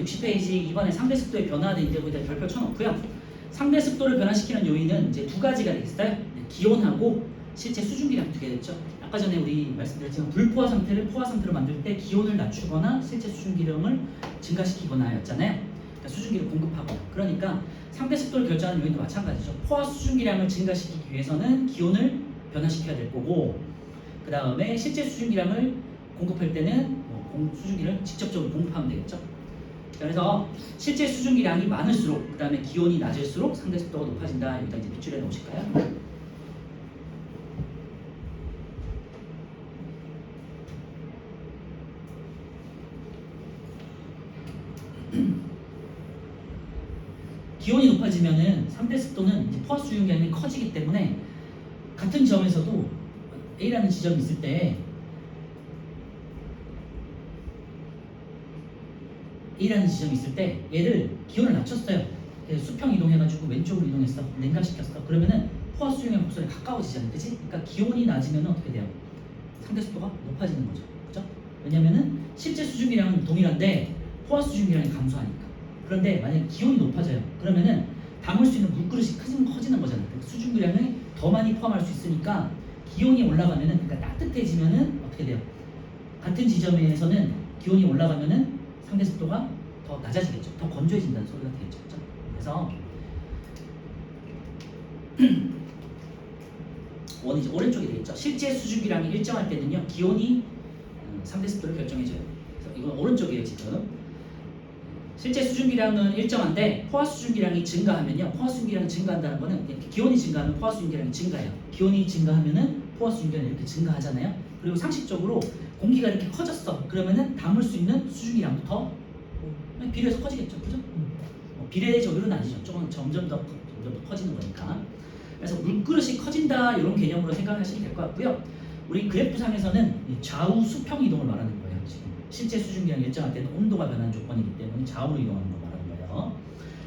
60페이지 이번에 상대 습도의 변화에 대해 거기다 별표 쳐놓고요. 상대 습도를 변화시키는 요인은 이제 두 가지가 되겠어요. 기온하고 실제 수증기량 두 개 됐죠. 아까 전에 우리 말씀드렸지만 불포화 상태를 포화 상태로 만들 때 기온을 낮추거나 실제 수증기량을 증가시키거나였잖아요. 그러니까 수증기를 공급하거나. 그러니까 상대 습도를 결정하는 요인도 마찬가지죠. 포화 수증기량을 증가시키기 위해서는 기온을 변화시켜야 될 거고, 그 다음에 실제 수증기량을 공급할 때는 수증기를 직접적으로 공급하면 되겠죠. 그래서 실제 수증기량이 많을수록, 그 다음에 기온이 낮을수록 상대 습도가 높아진다. 여기다 이제 밑줄에 놓으실까요? 기온이 높아지면은 상대 습도는 이제 포화 수증기량이 커지기 때문에 같은 점에서도 A라는 지점이 있을 때 A라는 지점이 있을 때 얘를 기온을 낮췄어요. 수평 이동해가지고 왼쪽으로 이동했어. 냉각시켰어. 그러면은 포화 수증기량 곡선에 가까워지잖아요. 그치? 그러니까 기온이 낮으면 어떻게 돼요? 상대 습도가 높아지는 거죠. 그죠? 왜냐면은 실제 수증기량은 동일한데 포화 수증기량이 감소하니까. 그런데 만약에 기온이 높아져요. 그러면은 담을 수 있는 물그릇이 커지는 거잖아요. 수증기량을 더 많이 포함할 수 있으니까 기온이 올라가면은, 그러니까 따뜻해지면은 어떻게 돼요? 같은 지점에서는 기온이 올라가면은 상대 습도가 더 낮아지겠죠. 더 건조해진다는 소리가 되겠죠. 그렇죠? 그래서 원이 이제 오른쪽이 되겠죠. 실제 수증기량이 일정할 때는요, 기온이 상대 습도를 결정해줘요. 그래서 이건 오른쪽이에요 지금. 실제 수증기량은 일정한데 포화 수증기량이 증가하면요, 포화 수증기량이 증가한다는 거는 기온이 증가하면 포화 수증기량이 증가해요. 기온이 증가하면은 포화 수증기량이 이렇게 증가하잖아요. 그리고 상식적으로 공기가 이렇게 커졌어. 그러면은 담을 수 있는 수증기량도 더 비례해서 커지겠죠, 그죠? 비례적으로는 아니죠. 조금 점점 더 커지는 거니까. 그래서 물그릇이 커진다 이런 개념으로 생각하시면 될 것 같고요. 우리 그래프상에서는 좌우 수평 이동을 말하는 거예요. 지금 실제 수증기량이 일정할 때는 온도가 변하는 조건이기 때문에 좌우로 이동하는 걸 말하는 거예요.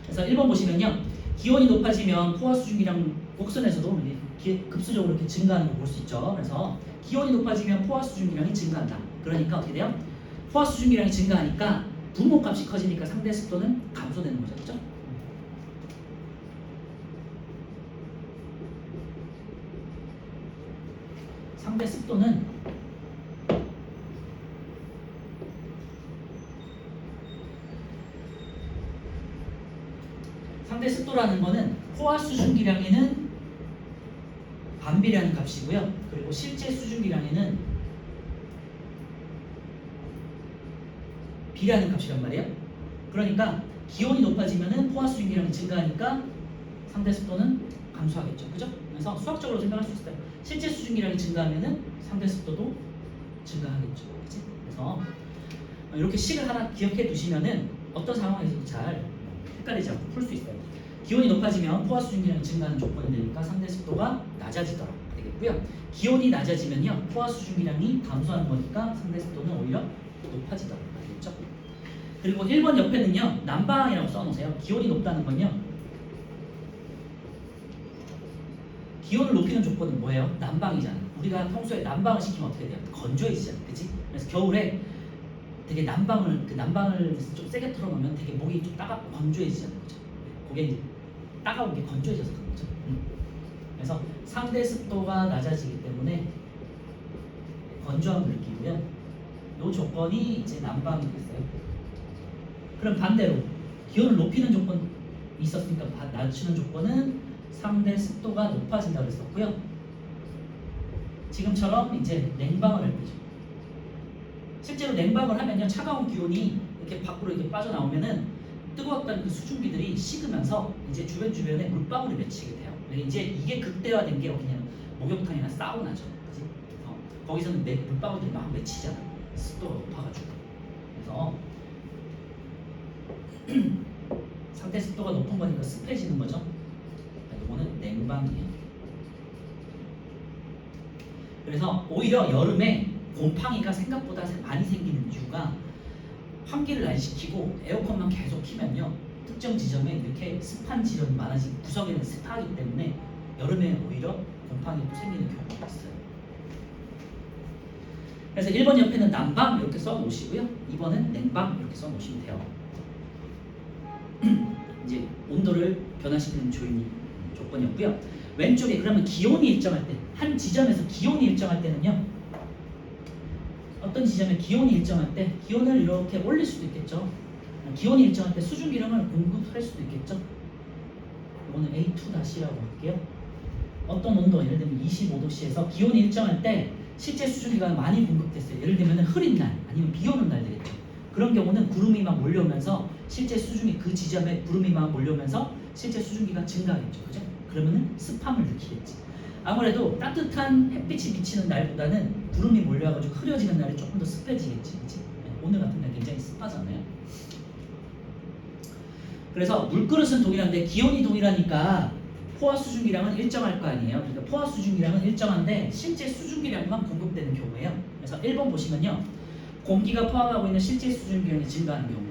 그래서 1번 보시면요, 기온이 높아지면 포화 수증기량 곡선에서도 급수적으로 이렇게 증가하는 걸 볼 수 있죠. 그래서 기온이 높아지면 포화 수증기량이 증가한다. 그러니까 어떻게 돼요? 포화 수증기량이 증가하니까 분모값이 커지니까 상대 습도는 감소되는 거죠, 그죠? 상대 습도는 상대 습도라는 거는 포화 수증기량에는 반비례하는 값이고요. 그리고 실제 수증기량에는 비례하는 값이란 말이에요. 그러니까 기온이 높아지면은 포화 수증기량이 증가하니까 상대 습도는 감소하겠죠, 그죠? 그래서 수학적으로 생각할 수 있어요. 실제 수증기량이 증가하면은 상대 습도도 증가하겠죠, 그치? 그래서 이렇게 식을 하나 기억해 두시면은 어떤 상황에서도 잘 헷갈리지 않고 풀 수 있어요. 기온이 높아지면 포화 수증기량이 증가하는 조건이 되니까 상대 습도가 낮아지더라 되겠고요. 기온이 낮아지면요, 포화 수증기량이 감소하는 거니까 상대 습도는 오히려 높아지더라 되겠죠. 그리고 1번 옆에는요, 난방이라고 써놓으세요. 기온이 높다는 건요, 기온을 높이는 조건은 뭐예요? 난방이잖아. 우리가 평소에 난방을 시키면 어떻게 돼요? 건조해지잖아, 그치? 그래서 겨울에 되게 난방을 좀 세게 틀어놓으면 되게 목이 좀 따갑고 건조해지잖아요, 그죠? 그게 이제 따가운 게 건조해져서 그런 거죠. 그래서 상대 습도가 낮아지기 때문에 건조함을 느끼고요. 이 조건이 이제 난방이겠어요. 그럼 반대로 기온을 높이는 조건이 있었으니까 낮추는 조건은 상대 습도가 높아진다고 했었고요. 지금처럼 이제 냉방을 할 때죠. 실제로 냉방을 하면요, 차가운 기온이 이렇게 밖으로 이렇게 빠져나오면은 뜨거웠던 그 수증기들이 식으면서 이제 주변에 물방울이 맺히게 돼요. 이제 이게 극대화된 게 어디냐면 목욕탕이나 사우나죠. 그치? 거기서는 물방울들이 막 맺히잖아. 습도가 높아가지고. 그래서 상대 습도가 높은 거니까 습해지는 거죠. 이거는 냉방이에요. 그래서 오히려 여름에 곰팡이가 생각보다 많이 생기는 이유가 환기를 안 시키고 에어컨만 계속 키면요, 특정 지점에 이렇게 습한 지점이 많아지고 구석에는 습하기 때문에 여름에 오히려 곰팡이도 생기는 경우가 있어요. 그래서 1번 옆에는 난방 이렇게 써 놓으시고요, 2번은 냉방 이렇게 써 놓으시면 돼요. 이제 온도를 변화시키는 조건이었고요. 왼쪽에 그러면 기온이 일정할 때, 한 지점에서 기온이 일정할 때는요. 어떤 지점에 기온이 일정할 때 기온을 이렇게 올릴 수도 있겠죠. 기온이 일정할 때 수증기량을 공급할 수도 있겠죠. 이거는 A2-라고 할게요. 어떤 온도, 예를 들면 25도씨에서 기온이 일정할 때 실제 수증기가 많이 공급됐어요. 예를 들면 흐린 날 아니면 비 오는 날 되겠죠. 그런 경우는 구름이 막 몰려오면서 실제 수증기, 그 지점에 구름이 막 몰려오면서 실제 수증기가 증가하겠죠. 그죠? 그러면은 습함을 느끼겠지. 아무래도 따뜻한 햇빛이 비치는 날보다는 구름이 몰려와가지고 흐려지는 날이 조금 더 습해지겠지. 그치? 오늘 같은 날 굉장히 습하잖아요. 그래서 물그릇은 동일한데 기온이 동일하니까 포화 수증기량은 일정할 거 아니에요. 그러니까 포화 수증기량은 일정한데 실제 수증기량만 공급되는 경우예요. 그래서 1번 보시면요. 공기가 포함하고 있는 실제 수증기량이 증가하는 경우.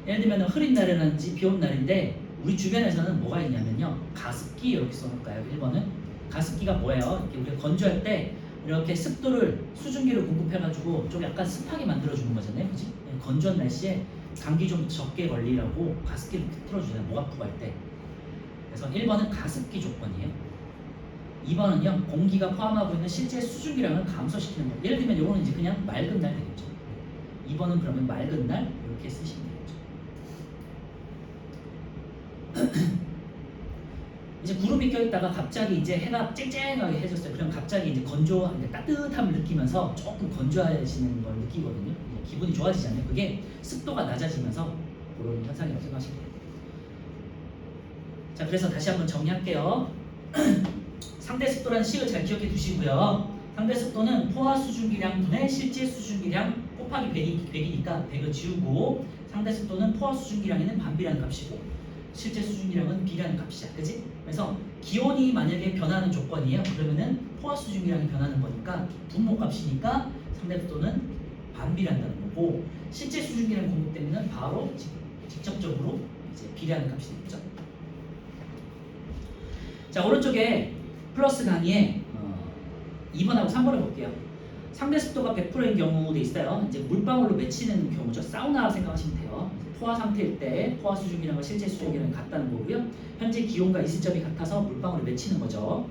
예를 들면 흐린 날이라든지 비 온 날인데 우리 주변에서는 뭐가 있냐면요. 가습기 이렇게 써놓을까요? 1번은 가습기가 뭐예요? 이렇게 우리가 건조할 때 이렇게 습도를 수증기를 공급해가지고 좀 약간 습하게 만들어주는 거잖아요. 그치? 건조한 날씨에 감기 좀 적게 걸리라고 가습기를 틀어주잖아요. 목 아프고 할 때. 그래서 1번은 가습기 조건이에요. 2번은요. 공기가 포함하고 있는 실제 수증기량을 감소시키는 거. 예를 들면 이거는 이제 그냥 맑은 날 되겠죠. 2번은 그러면 맑은 날 이렇게 쓰시면 되겠죠. 이제 구름이 껴있다가 갑자기 이제 해가 쨍쨍하게 해졌어요. 그럼 갑자기 이제 따뜻함을 느끼면서 조금 건조해지는 걸 느끼거든요. 기분이 좋아지잖아요. 그게 습도가 낮아지면서 그런 현상이라고 생각하시면 돼요. 자, 그래서 다시 한번 정리할게요. 상대 습도라는 식을 잘 기억해 두시고요. 상대 습도는 포화 수증기량 분의 실제 수증기량 곱하기 100이니까 100을 지우고 상대 습도는 포화 수증기량에는 반비라는 값이고 실제 수증기량은 B라는 값이야. 그지? 그래서 기온이 만약에 변하는 조건이에요. 그러면은 포화 수증기량이 변하는 거니까 분모 값이니까 상대 습도는 반비란다는 거고 실제 수증기량 공급되면 바로 직접적으로 이제 B라는 값이 되겠죠. 자, 오른쪽에 플러스 강의에 2번하고 3번을 볼게요. 상대 습도가 100%인 경우도 있어요. 이제 물방울로 맺히는 경우죠. 사우나 생각하시면 돼요. 포화 상태일 때 포화 수증기량과 실제 수증기량이 같다는 거고요. 현재 기온과 있을 점이 같아서 물방울을 맺히는 거죠.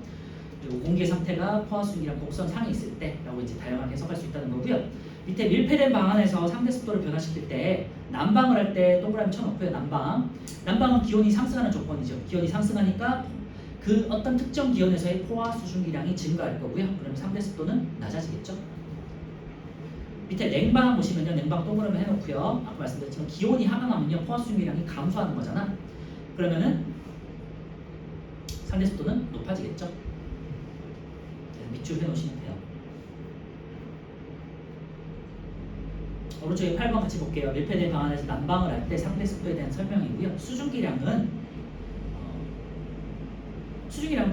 그리고 공기의 상태가 포화 수증기량 곡선 상에 있을 때라고 이제 다양하게 해석할 수 있다는 거고요. 밑에 밀폐된 방안에서 상대 습도를 변화시킬 때 난방을 할 때 동그라미 쳐놓고요. 난방은 기온이 상승하는 조건이죠. 기온이 상승하니까 그 어떤 특정 기온에서의 포화 수증기량이 증가할 거고요. 그럼 상대 습도는 낮아지겠죠. 밑에 냉방 보시면요. 냉방 동그라미 해놓고요. 아까 말씀드렸지만 기온이 하강하면요. 포화 수증기량이 감소하는 거잖아. 그러면은 상대 습도는 높아지겠죠. 밑줄 해놓으시면 돼요. 오른쪽에 8번 같이 볼게요. 밀폐된 방안에서 난방을 할 때 상대 습도에 대한 설명이고요. 수증기량은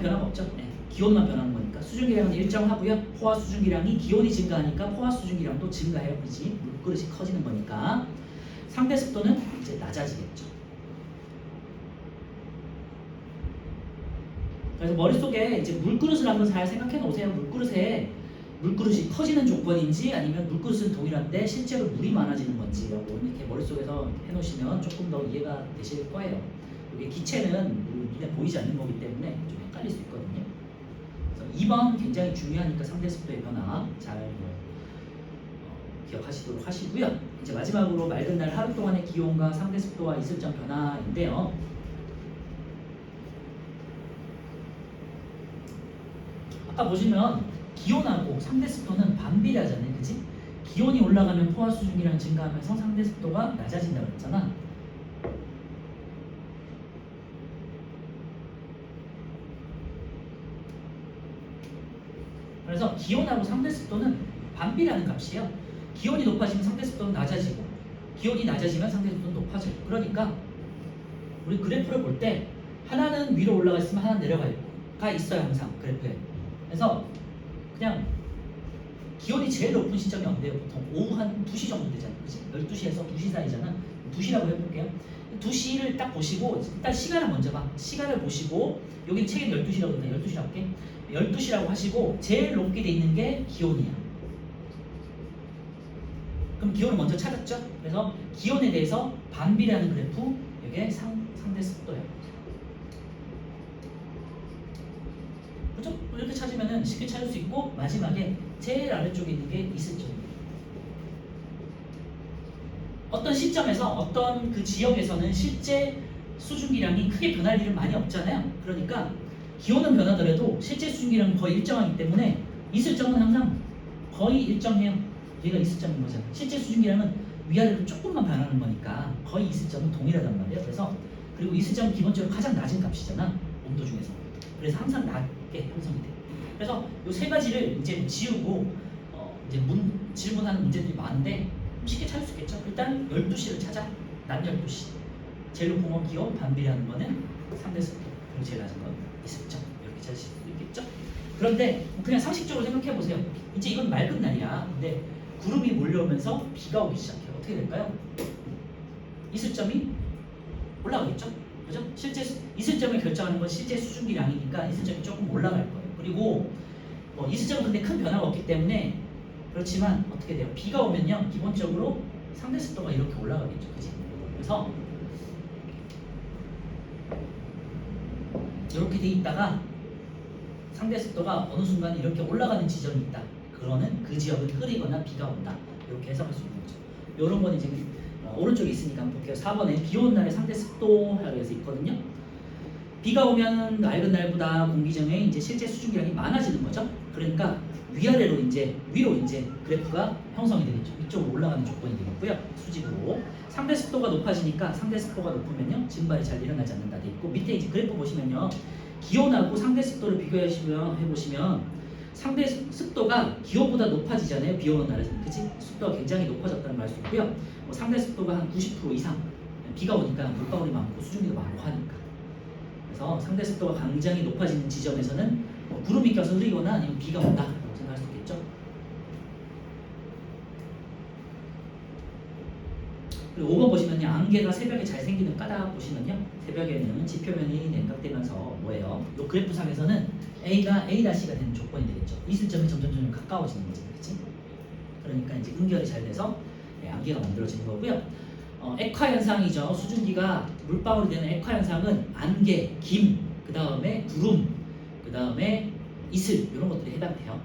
변화가 없죠. 네, 기온만 변하는 거니까 수증기량은 일정하고요. 포화 수증기량이 기온이 증가하니까 포화 수증기량도 증가해요. 그지? 물그릇이 커지는 거니까 상대 습도는 이제 낮아지겠죠. 그래서 머릿속에 이제 물그릇을 한번 잘 생각해 놓으세요. 물그릇이 커지는 조건인지 아니면 물그릇은 동일한데 실제로 물이 많아지는 건지라고 이렇게 머릿속에서 해놓으시면 조금 더 이해가 되실 거예요. 이게 기체는 눈에 보이지 않는 거기 때문에 좀 헷갈릴 수 있거든요. 그래서 2번 굉장히 중요하니까 상대 습도의 변화 잘 기억하시도록 하시고요. 이제 마지막으로 맑은 날 하루 동안의 기온과 상대 습도와 이슬점 변화인데요. 아까 보시면 기온하고 상대 습도는 반비례하잖아요. 그치? 기온이 올라가면 포화 수증기량 증가하면서 상대 습도가 낮아진다고 했잖아. 그래서 기온하고 상대 습도는 반비라는 값이에요. 기온이 높아지면 상대 습도는 낮아지고 기온이 낮아지면 상대 습도는 높아져요. 그러니까 우리 그래프를 볼 때 하나는 위로 올라가 있으면 하나는 내려가 있어요. 항상 그래프에. 그래서 그냥 기온이 제일 높은 시점이 언제요? 보통 오후 한 2시 정도 되잖아요. 그치? 12시에서 2시 사이잖아. 2시라고 해볼게요. 2시를 딱 보시고 일단 시간을 먼저 봐. 시간을 보시고 여기 책에 12시라고 있나? 12시라고 할게. 12시라고 하시고 제일 높게 돼 있는 게 기온이야. 그럼 기온을 먼저 찾았죠? 그래서 기온에 대해서 반비례하는 그래프 이게 상대 습도예요. 그죠? 이렇게 찾으면 쉽게 찾을 수 있고 마지막에 제일 아래쪽에 있는 게 이슬점이에요. 어떤 시점에서 어떤 그 지역에서는 실제 수증기량이 크게 변할 일은 많이 없잖아요. 그러니까 기온은 변하더라도 실제 수증기량은 거의 일정하기 때문에 이슬점은 항상 거의 일정해요. 얘가 이슬점인 거잖아요. 실제 수증기량은 위아래로 조금만 변하는 거니까 거의 이슬점은 동일하단 말이에요. 그래서 그리고 이슬점은 기본적으로 가장 낮은 값이잖아. 온도 중에서. 그래서 항상 낮게 형성이 돼요. 그래서 이 세 가지를 이제 지우고 이제 질문하는 문제들이 많은데 쉽게 찾을 수 있겠죠. 일단 12시를 찾아. 낮 12시. 제일 높은 건 기온, 반비례하는 거는 3대 습도. 그리고 제일 낮은 건 이슬점. 이렇게 찾을 수 있겠죠. 그런데 그냥 상식적으로 생각해 보세요. 이제 이건 맑은 날이야. 근데 구름이 몰려오면서 비가 오기 시작해요. 어떻게 될까요? 이슬점이 올라가겠죠? 그죠? 실제 이슬점을 결정하는 건 실제 수증기량이니까 이슬점이 조금 올라갈 거예요. 그리고 이슬점은 근데 큰 변화가 없기 때문에 그렇지만 어떻게 돼요? 비가 오면요 기본적으로 상대 습도가 이렇게 올라가겠죠. 그지? 그래서 이렇게 돼 있다가 상대 습도가 어느 순간 이렇게 올라가는 지점이 있다. 그러면 그 지역은 흐리거나 비가 온다. 이렇게 해석할 수 있는 거죠. 이런 건 이제 오른쪽에 있으니까 한번 볼게요. 4번에 비 오는 날의 상대 습도라고 해서 있거든요. 비가 오면 맑은 날보다 공기 중에 이제 실제 수증기량이 많아지는 거죠. 그러니까 위아래로 이제 위로 이제 그래프가 형성이 되겠죠. 이쪽으로 올라가는 조건이 되겠고요. 수직으로 상대 습도가 높아지니까 상대 습도가 높으면요 증발이 잘 일어나지 않는다 돼 있고 밑에 이제 그래프 보시면요 기온하고 상대 습도를 비교해 보시면 상대 습도가 기온보다 높아지잖아요. 비 오는 날에서는 그치? 습도가 굉장히 높아졌다는 걸 알 수 있고요. 상대 습도가 한 90% 이상 비가 오니까 물방울이 많고 수증기도 많고 하니까 그래서 상대 습도가 굉장히 높아지는 지점에서는 구름이 껴서 흐리거나 아니면 비가 온다라고 생각할 수 있겠죠. 그리고 5번 보시면요 안개가 새벽에 잘 생기는 까닭 보시면요 새벽에는 지표면이 냉각되면서 뭐예요? 이 그래프상에서는 A가 A-가 되는 조건이 되겠죠. 이슬점이 점점 가까워지는 거죠. 그치? 그러니까 이제 응결이 잘 돼서 안개가 만들어지는 거고요. 액화 현상이죠. 수증기가 물방울이 되는 액화 현상은 안개, 김, 그 다음에 구름, 그 다음에 이슬 이런 것들이 해당돼요.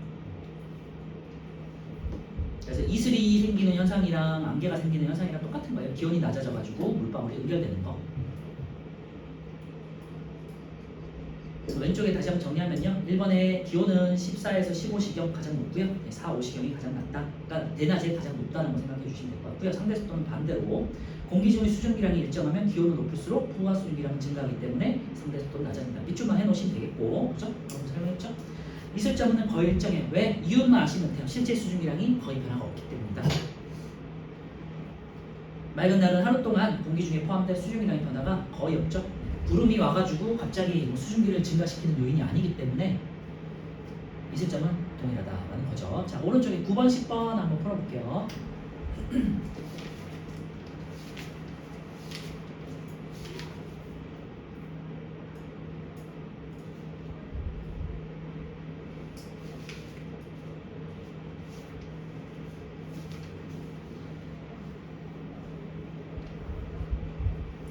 그래서 이슬이 생기는 현상이랑 안개가 생기는 현상이랑 똑같은 거예요. 기온이 낮아져가지고 물방울이 응결되는 거. 그래서 왼쪽에 다시 한번 정리하면요. 1번에 기온은 14에서 15시경 가장 높고요. 4, 5시경이 가장 낮다. 그러니까 대낮에 가장 높다는 거 생각해 주시면 될 것 같고요. 상대 습도는 반대로 공기 중의 수증기량이 일정하면 기온은 높을수록 부하 수증기량은 증가하기 때문에 상대 습도는 낮아진다. 밑줄만 해놓으시면 되겠고, 그죠? 방금 설명했죠? 이슬점은 거의 일정해요. 왜? 이유만 아시면 돼요. 실제 수증기량이 거의 변화가 없기 때문이다. 맑은 날은 하루 동안 공기 중에 포함된 수증기량의 변화가 거의 없죠. 구름이 와가지고 갑자기 수증기를 증가시키는 요인이 아니기 때문에 이슬점은 동일하다라는 거죠. 자, 오른쪽에 9번, 10번 한번 풀어볼게요.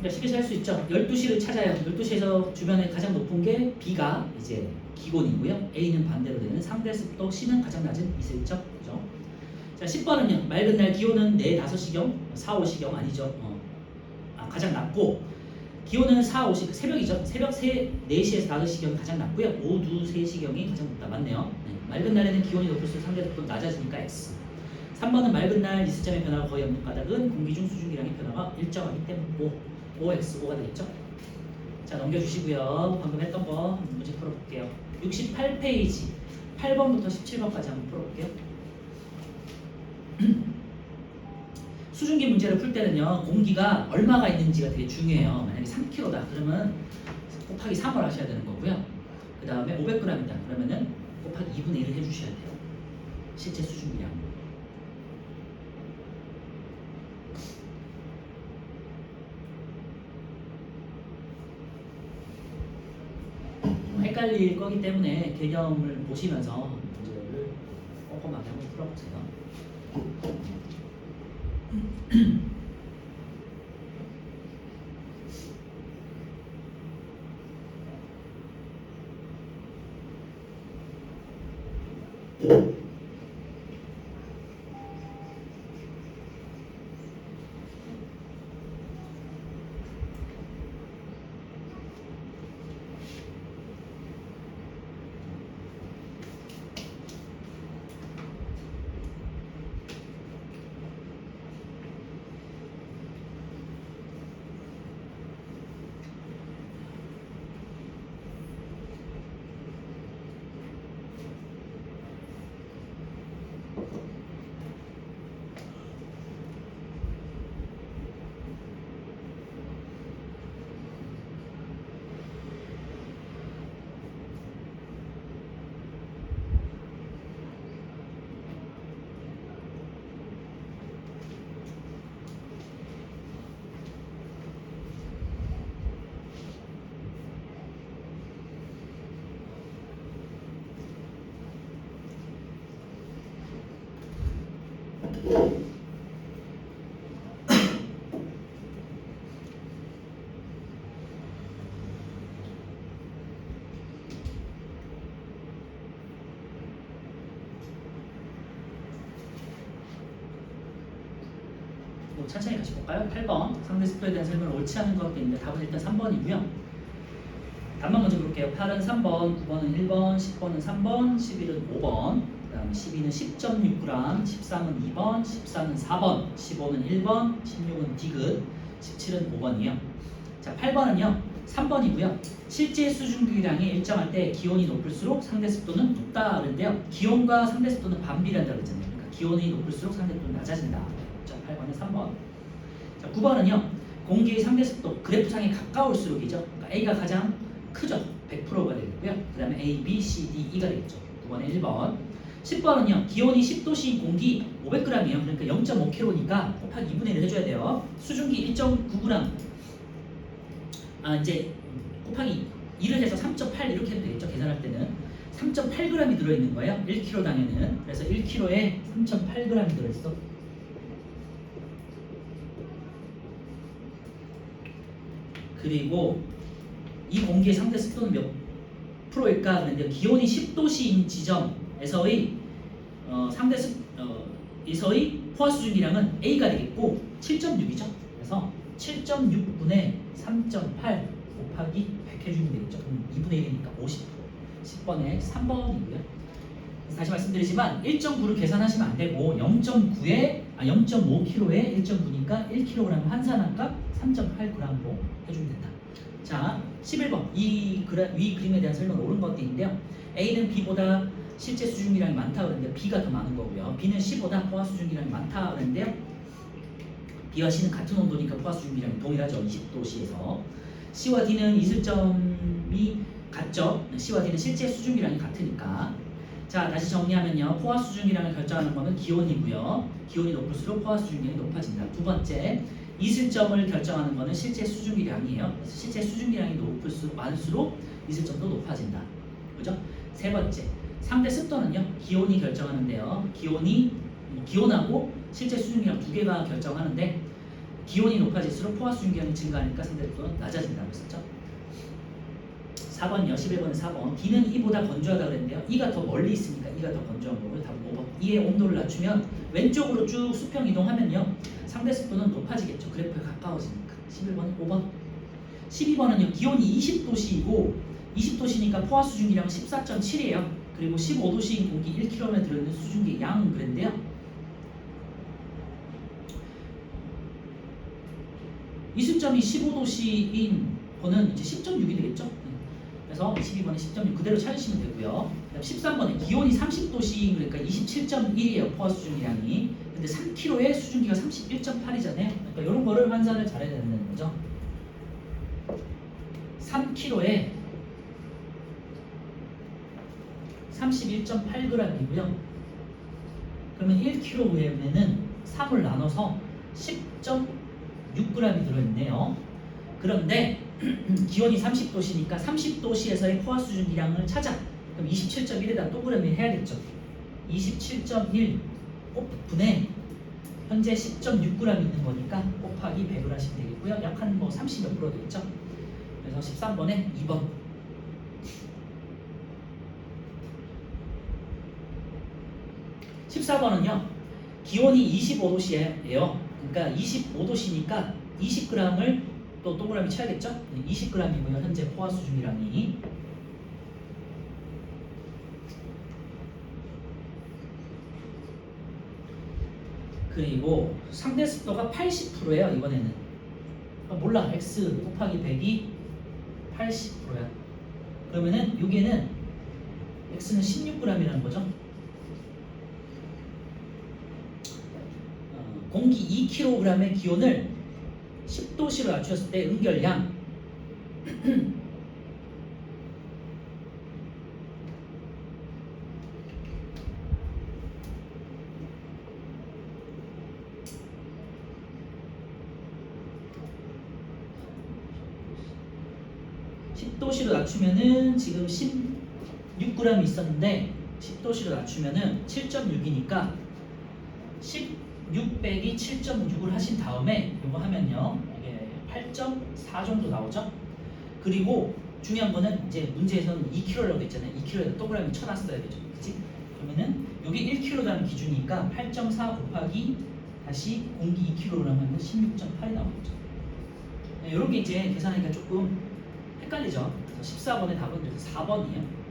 쉽게 잘 수 있죠. 12시를 찾아요. 12시에서 주변에 가장 높은 게 B가 이제 기온이고요. A는 반대로 되는 상대 습도, C는 가장 낮은 이슬점. 그죠? 자, 10번은요. 맑은 날 기온은 4, 5시경, 4, 5시경 아니죠. 가장 낮고 기온은 4, 5시 새벽이죠. 새벽 4시에서 5시경이 가장 낮고요. 오후 2, 3시경이 가장 높다. 맞네요. 네. 맑은 날에는 기온이 높을수록 상대 습도 낮아지니까 X. 3번은 맑은 날 이슬점의 변화가 거의 없는 까닭은 공기 중 수증기량의 변화가 일정하기 때문에 OXO가 되겠죠? 자, 넘겨주시고요. 방금 했던 거 한번 문제 풀어볼게요. 68페이지 8번부터 17번까지 한번 풀어볼게요. 수증기 문제를 풀 때는요. 공기가 얼마가 있는지가 되게 중요해요. 만약에 3kg다 그러면 곱하기 3을 하셔야 되는 거고요. 그 다음에 500g이다 그러면은 곱하기 2분의 1을 해주셔야 돼요. 실제 수증기량. 헷갈릴 거기 때문에 개념을 보시면서 문제를 꼼꼼하게 한번 풀어보세요. 천천히 같이 볼까요? 8번 상대수표에 대한 설명을 옳지 않은 것도 있는데 답은 일단 3번이고요. 답만 먼저 볼게요. 8은 3번, 9번은 1번, 10번은 3번, 11은 5번, 그 다음에 12는 10.6g, 13은 2번, 14는 4번, 15는 1번, 16은 디귿, 17은 5번이에요. 자, 8번은요. 3번이고요. 실제 수증기량이 일정할 때 기온이 높을수록 상대습도는 높다 그랬는데요. 기온과 상대습도는 반비례한다고 그랬잖아요. 그러니까 기온이 높을수록 상대습도는 낮아진다. 자, 8번에 3번. 자, 9번은요. 공기의 상대습도 그래프상에 가까울수록이죠. 그러니까 A가 가장 크죠. 100%가 되겠고요. 그 다음에 A, B, C, D, E가 되겠죠. 9번에 1번. 10번은요. 기온이 10도씨인 공기 500g이에요. 그러니까 0.5kg니까 곱하기 2분의 1을 해줘야 돼요. 수증기 1.9g. 이제 곱하기 2를 해서 3.8 이렇게 해도 되겠죠. 계산할 때는 3.8g이 들어있는 거예요. 1kg당에는. 그래서 1kg에 3.8g이 들어있어. 그리고 이 공기의 상대 습도는 몇 프로일까? 그런데 기온이 10도씨인 지점에서의 에서의 포화 수증기량은 A가 되겠고 7.6이죠. 그래서 7.6분의 3.8 곱하기 100 해주면 되겠죠. 그럼 2분의 1이니까 50%. 10번에 3번이고요. 다시 말씀드리지만 1.9를 계산하시면 안 되고 0.5kg에 1.9니까 1kg 환산한 값 3.8g으로 해주면 된다. 자, 11번 위 그림에 대한 설명은 옳은 것도 있는데요. A는 B보다 실제 수증기량이 많다 그랬는데 B가 더 많은 거고요. B는 C보다 포화 수증기량이 많다 그랬는데요. B와 C는 같은 온도니까 포화 수증기량이 동일하죠. 20도씨에서 C와 D는 이슬점이 같죠. C와 D는 실제 수증기량이 같으니까. 자, 다시 정리하면요. 포화 수증기량을 결정하는 것은 기온이고요. 기온이 높을수록 포화 수증기량이 높아진다. 두 번째, 이슬점을 결정하는 것은 실제 수증기량이에요. 그래서 실제 수증기량이 많을수록 이슬점도 높아진다. 그죠? 세 번째, 상대 습도는요. 기온이 결정하는데요. 기온하고 실제 수증기량 두 개가 결정하는데 기온이 높아질수록 포화 수증기량이 증가하니까 상대 습도는 낮아진다고 했었죠. 4번이요. 11번은 4번. D는 E보다 건조하다 그랬는데요. E가 더 멀리 있으니까 E가 더 건조한 거고요. 답은 5번. E의 온도를 낮추면 왼쪽으로 쭉 수평 이동하면요. 상대 습도는 높아지겠죠. 그래프에 가까워지니까. 11번은 5번. 12번은요. 기온이 20도씨이고 20도씨니까 포화 수증기량은 14.7이에요. 그리고 15도씨인 공기 1kg에 들어있는 수증기 양 그랬는데요. 이슬점이 15도씨인 거는 이제 10.6이 되겠죠. 그래서 22번에 10.6 그대로 찾으시면 되고요. 13번에 기온이 30도씨 그러니까 27.1이에요. 포화 수증기량이. 근데 3kg에 수증기가 31.8이잖아요. 그러니까 이런 거를 환산을 잘해야 되는 거죠. 3kg에 31.8g이고요. 그러면 1kg에는 3을 나눠서 10.6g이 들어있네요. 그런데 기온이 30도씨니까 30도씨에서의 포화 수증기량을 찾아. 그럼 27.1에다 동그라미 해야겠죠. 27.1 분의 현재 10.6g 있는 거니까 곱하기 100을 하시면 되겠고요. 약 한 30 몇 프로 되겠죠. 그래서 13번에 2번. 14번은요. 기온이 25도씨예요. 그러니까 25도씨니까 20g을 또 동그라미 쳐야겠죠? 20g이고요. 현재 포화 수증기량이. 그리고 상대 습도가 80%예요. 이번에는. 몰라. x 곱하기 100이 80%야. 그러면은 여기에는 x는 16g이라는 거죠. 공기 2kg의 기온을 10도씨로 낮췄을 때 응결량 10도씨로 낮추면은 지금 16g 있었는데 10도씨로 낮추면은 7.6이니까 16 빼기 7.6을 하신 다음에 이거 하면요 이게 8.4 정도 나오죠. 그리고 중요한 거는 이제 문제에서는 2kg라고 했잖아요. 2kg에다 동그라미 쳐놨어야 되죠. 그치? 그러면은 여기 1kg라는 기준이니까 8.4 곱하기 다시 공기 2kg를 하면 16.8이 나오겠죠. 네, 이런 게 이제 계산하기가 조금 헷갈리죠. 그래서 14번의 답은 그래서 4번이에요.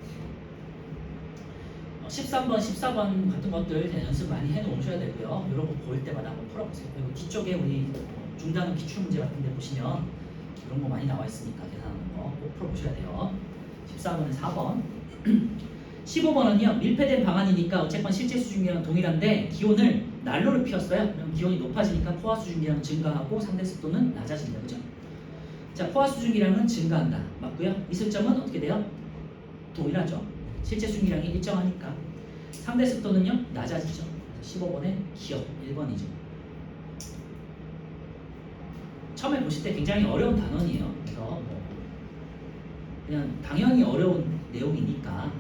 13번, 14번 같은 것들 연습 많이 해놓으셔야 되고요. 이런 거 보일 때마다 한번 풀어보세요. 그리고 뒤쪽에 우리 중단원 기출문제 같은 데 보시면 이런 거 많이 나와 있으니까 계산하는 거 꼭 풀어보셔야 돼요. 14번에 4번 15번은요 밀폐된 방안이니까 어쨌건 실제 수증기랑 동일한데 기온을 난로를 피웠어요. 그럼 기온이 높아지니까 포화 수증기량은 증가하고 상대 습도는 낮아진다. 그죠? 자, 포화 수증기량은 증가한다. 맞고요. 있을 점은 어떻게 돼요? 동일하죠. 실제 수증기량이 일정하니까. 상대 습도는요 낮아지죠. 15번의 기억 1번이죠. 처음에 보실 때 굉장히 어려운 단원이에요. 그래서 뭐 그냥 당연히 어려운 내용이니까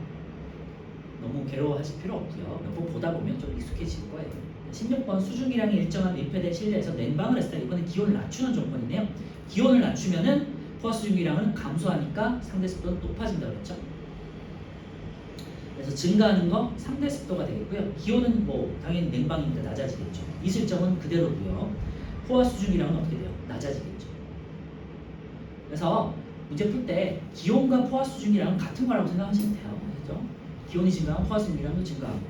너무 괴로워하실 필요 없고요. 몇 번 보다 보면 좀 익숙해질 거예요. 16번 수증기량이 일정한 밀폐된 실내에서 냉방을 했을 때 이번에 기온을 낮추는 조건이네요. 기온을 낮추면은 포화 수증기량은 감소하니까 상대 습도는 높아진다고 그랬죠. 그래서 증가하는 거 상대 습도가 되겠고요. 기온은 뭐 당연히 냉방이니까 낮아지겠죠. 있을 점은 그대로고요. 포화 수증기량은 어떻게 돼요? 낮아지겠죠. 그래서 문제 풀 때 기온과 포화 수증기량은 같은 거라고 생각하시면 돼요. 그렇죠? 기온이 증가하면 포화 수증기량도 증가하고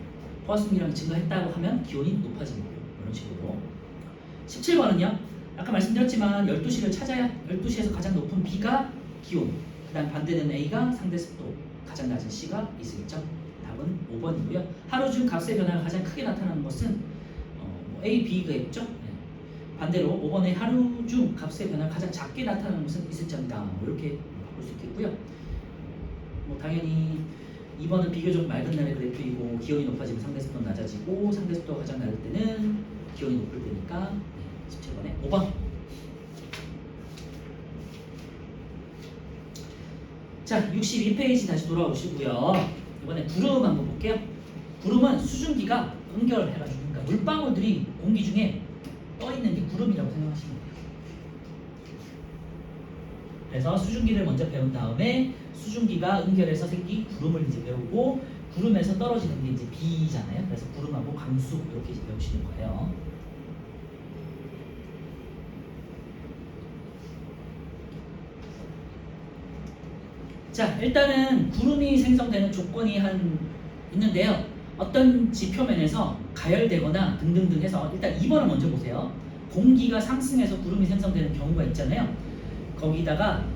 포화 수증기량이 증가했다고 하면 기온이 높아지는 거예요. 이런 식으로. 17번은요. 아까 말씀드렸지만 12시를 찾아야 12시에서 가장 높은 B가 기온, 그 다음 반대되는 A가 상대 습도, 가장 낮은 C가 있으겠죠. 답은 5번이고요. 하루 중 값의 변화가 가장 크게 나타나는 것은 A, B겠죠. 네. 반대로 5번의 하루 중 값의 변화가 가장 작게 나타나는 것은 있을 점이다. 뭐 이렇게 바꿀 수 있겠고요. 뭐 당연히 2번은 비교적 맑은 날의 그래프이고 기온이 높아지면 상대 습도는 낮아지고 상대 습도가 가장 낮을 때는 기온이 높을 때니까 17번에 5번. 자, 62페이지 다시 돌아오시고요. 이번에 구름 한번 볼게요. 구름은 수증기가 응결해가지고 그러니까 물방울들이 공기 중에 떠 있는 게 구름이라고 생각하시면 돼요. 그래서 수증기를 먼저 배운 다음에 수증기가 응결해서 생긴 구름을 이제 배우고 구름에서 떨어지는 게 이제 비잖아요. 그래서 구름하고 강수 이렇게 이제 배우시는 거예요. 자, 일단은 구름이 생성되는 조건이 있는데요. 어떤 지표면에서 가열되거나 등등등 해서 일단 2번을 먼저 보세요. 공기가 상승해서 구름이 생성되는 경우가 있잖아요. 거기다가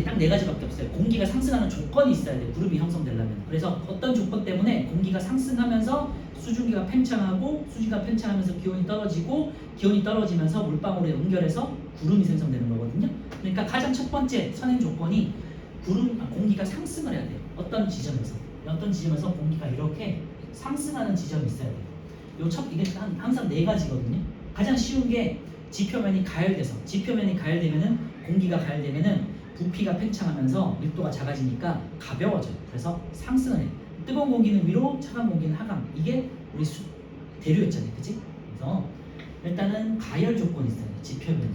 딱 네 가지밖에 없어요. 공기가 상승하는 조건이 있어야 돼요. 구름이 형성되려면. 그래서 어떤 조건 때문에 공기가 상승하면서 수증기가 팽창하고 수지가 팽창하면서 기온이 떨어지고 기온이 떨어지면서 물방울에 응결해서 구름이 생성되는 거거든요. 그러니까 가장 첫 번째 선행 조건이 공기가 상승을 해야 돼요. 어떤 지점에서 공기가 이렇게 상승하는 지점이 있어야 돼요. 이게 항상 네 가지거든요. 가장 쉬운 게 지표면이 가열되면은 공기가 가열되면은 부피가 팽창하면서 밀도가 작아지니까 가벼워져요. 그래서 상승을 해요. 뜨거운 공기는 위로, 차가운 공기는 하강. 이게 우리 대류였잖아요, 그치? 그래서 일단은 가열 조건이 있어요. 지표면이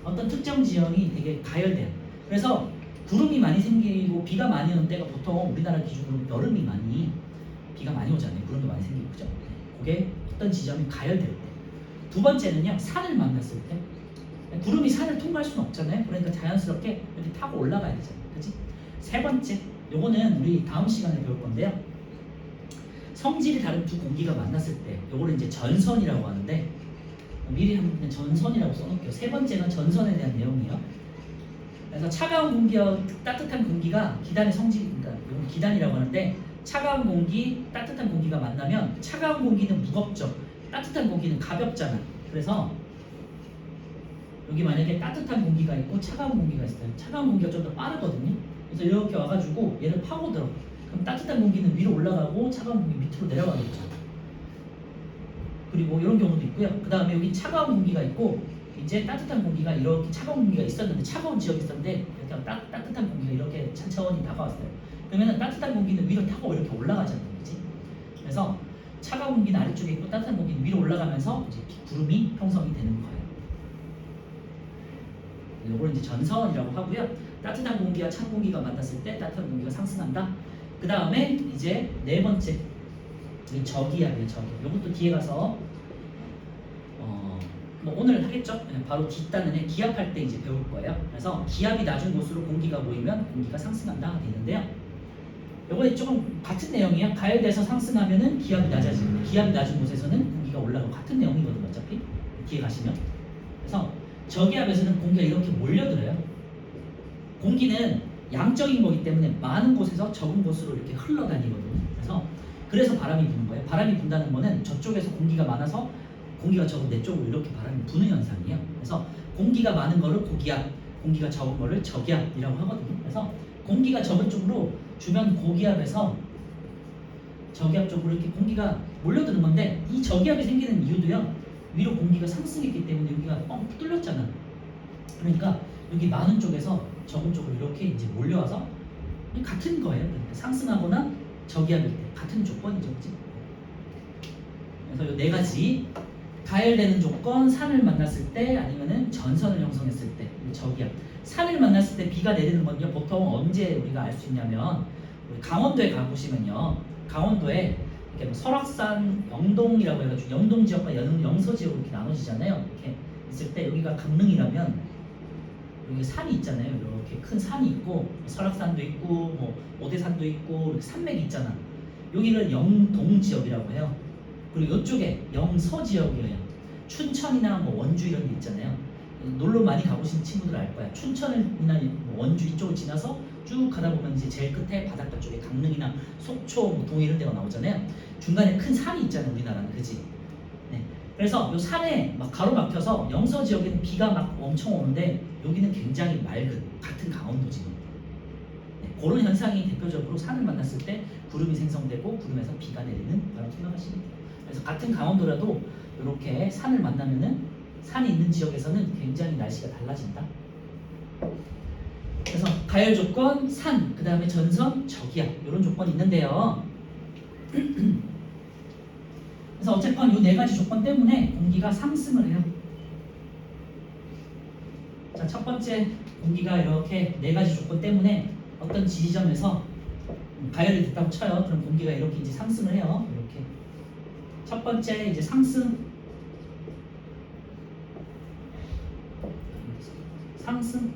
어떤 특정 지형이 되게 가열돼요. 그래서 구름이 많이 생기고 비가 많이 오는 때가 보통 우리나라 기준으로 여름이 비가 많이 오잖아요. 구름도 많이 생기고 그죠? 그게 어떤 지점이 가열될 때. 두 번째는요, 산을 만났을 때. 구름이 산을 통과할 수는 없잖아요. 그러니까 자연스럽게 이렇게 타고 올라가야 되잖아요. 그치? 세 번째, 요거는 우리 다음 시간에 배울 건데요. 성질이 다른 두 공기가 만났을 때, 요거를 이제 전선이라고 하는데 미리 한번 전선이라고 써놓을게요. 세 번째는 전선에 대한 내용이에요. 그래서 차가운 공기와 따뜻한 공기가 기단의 성질이니까 이건 기단이라고 하는데 차가운 공기, 따뜻한 공기가 만나면 차가운 공기는 무겁죠. 따뜻한 공기는 가볍잖아. 그래서 여기 만약에 따뜻한 공기가 있고 차가운 공기가 있어요. 차가운 공기가 좀 더 빠르거든요. 그래서 이렇게 와가지고 얘를 파고들어. 그럼 따뜻한 공기는 위로 올라가고 차가운 공기 밑으로 내려가겠죠. 그리고 이런 경우도 있고요. 그 다음에 여기 차가운 공기가 있고 이제 따뜻한 공기가 이렇게 차가운 공기가 있었는데 차가운 지역이 있었는데 이렇게 따뜻한 공기가 이렇게 천천히 다가왔어요. 그러면 따뜻한 공기는 위로 타고 이렇게 올라가잖아요. 그치? 그래서 차가운 공기는 아래쪽에 있고 따뜻한 공기는 위로 올라가면서 이제 구름이 형성이 되는 거예요. 이걸 이제 전선이라고 하고요. 따뜻한 공기와 찬 공기가 만났을 때 따뜻한 공기가 상승한다. 그 다음에 이제 네 번째 저기압이에요. 저기압. 이것도 뒤에 가서 뭐 오늘 하겠죠? 바로 뒷단은에 기압할 때 이제 배울 거예요. 그래서 기압이 낮은 곳으로 공기가 모이면 공기가 상승한다 되는데요. 이번에 조금 같은 내용이에요. 가열돼서 상승하면은 기압이 낮아지고 기압이 낮은 곳에서는 공기가 올라가고 같은 내용이거든요. 어차피 뒤에 가시면. 그래서 저기압에서는 공기가 이렇게 몰려들어요. 공기는 양적인 거기 때문에 많은 곳에서 적은 곳으로 이렇게 흘러다니거든요. 그래서 바람이 부는 거예요. 바람이 분다는 거는 저쪽에서 공기가 많아서 공기가 적은 내 쪽으로 이렇게 바람이 부는 현상이에요. 그래서 공기가 많은 거를 고기압, 공기가 적은 거를 저기압이라고 하거든요. 그래서 공기가 적은 쪽으로 주변 고기압에서 저기압 쪽으로 이렇게 공기가 몰려드는 건데 이 저기압이 생기는 이유도요. 위로 공기가 상승했기 때문에 여기가 뻥 뚫렸잖아. 그러니까 여기 많은 쪽에서 적은 쪽으로 이렇게 이제 몰려와서 같은 거예요. 그러니까 상승하거나 저기압일 때 같은 조건이죠. 그치? 그래서 이 네 가지 가열되는 조건, 산을 만났을 때 아니면은 전선을 형성했을 때 저기압. 산을 만났을 때 비가 내리는 건요. 보통 언제 우리가 알 수 있냐면 우리 강원도에 가보시면요. 강원도에 이렇게 뭐 설악산, 영동이라고 해가지고 영동 지역과 영서 지역으로 이렇게 나눠지잖아요. 이렇게 있을 때 여기가 강릉이라면 여기 산이 있잖아요. 이렇게 큰 산이 있고 설악산도 있고 뭐 오대산도 있고 이렇게 산맥이 있잖아. 여기를 영동 지역이라고 해요. 그리고 이쪽에 영서 지역이에요. 춘천이나 뭐 원주 이런 데 있잖아요. 놀러 많이 가보신 친구들 알 거야. 춘천이나 뭐 원주 이쪽을 지나서 쭉 가다 보면 이제 제일 끝에 바닷가 쪽에 강릉이나 속초, 뭐 동해 이런 데가 나오잖아요. 중간에 큰 산이 있잖아요. 우리나라는 그지? 네. 그래서 이 산에 막 가로막혀서 영서 지역에는 비가 막 엄청 오는데 여기는 굉장히 맑은 같은 강원도지만 네. 그런 현상이 대표적으로 산을 만났을 때 구름이 생성되고 구름에서 비가 내리는 바로 생각하시면 돼요. 그래서 같은 강원도라도 이렇게 산을 만나면은 산이 있는 지역에서는 굉장히 날씨가 달라진다. 그래서 가열 조건, 산, 그 다음에 전선, 저기압 이런 조건이 있는데요. 그래서 어쨌건 이 네 가지 조건 때문에 공기가 상승을 해요. 자, 첫 번째 공기가 이렇게 네 가지 조건 때문에 어떤 지점에서 가열이 됐다고 쳐요. 그럼 공기가 이렇게 이제 상승을 해요. 이렇게 첫 번째 이제 상승,